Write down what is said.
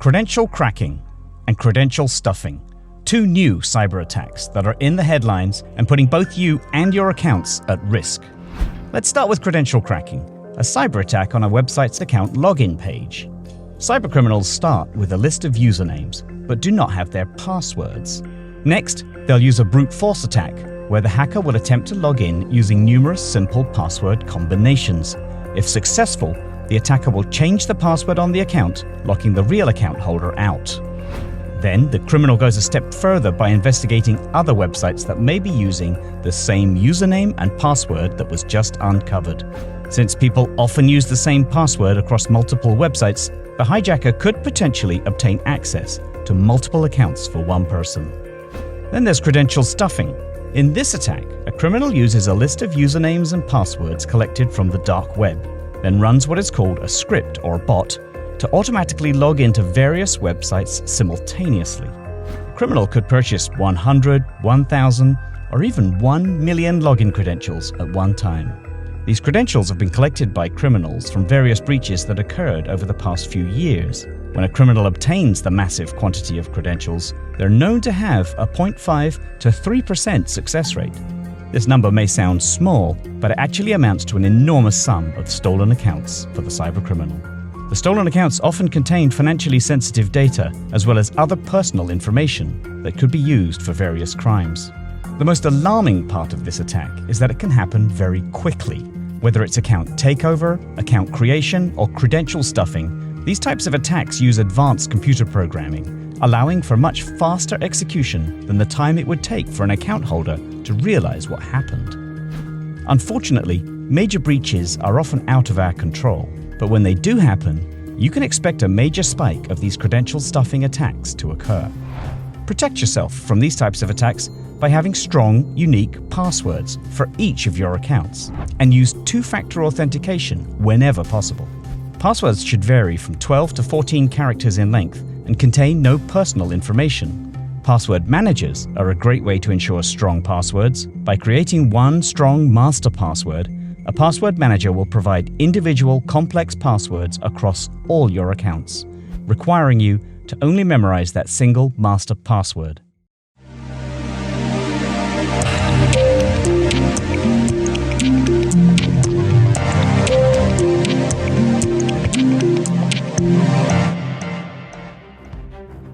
Credential cracking and credential stuffing, two new cyber attacks that are in the headlines and putting both you and your accounts at risk. Let's start with credential cracking, a cyber attack on a website's account login page. Cybercriminals start with a list of usernames, but do not have their passwords. Next, they'll use a brute force attack, where the hacker will attempt to log in using numerous simple password combinations. If successful, the attacker will change the password on the account, locking the real account holder out. Then, the criminal goes a step further by investigating other websites that may be using the same username and password that was just uncovered. Since people often use the same password across multiple websites, the hijacker could potentially obtain access to multiple accounts for one person. Then there's credential stuffing. In this attack, a criminal uses a list of usernames and passwords collected from the dark web, then runs what is called a script or bot to automatically log into various websites simultaneously. A criminal could purchase 100, 1,000, or even 1 million login credentials at one time. These credentials have been collected by criminals from various breaches that occurred over the past few years. When a criminal obtains the massive quantity of credentials, they're known to have a 0.5 to 3% success rate. This number may sound small, but it actually amounts to an enormous sum of stolen accounts for the cybercriminal. The stolen accounts often contain financially sensitive data, as well as other personal information that could be used for various crimes. The most alarming part of this attack is that it can happen very quickly. Whether it's account takeover, account creation, or credential stuffing, these types of attacks use advanced computer programming, allowing for much faster execution than the time it would take for an account holder to realize what happened. Unfortunately, major breaches are often out of our control, but when they do happen, you can expect a major spike of these credential stuffing attacks to occur. Protect yourself from these types of attacks by having strong, unique passwords for each of your accounts, and use two-factor authentication whenever possible. Passwords should vary from 12 to 14 characters in length and contain no personal information. Password managers are a great way to ensure strong passwords. By creating one strong master password, a password manager will provide individual complex passwords across all your accounts, requiring you to only memorize that single master password.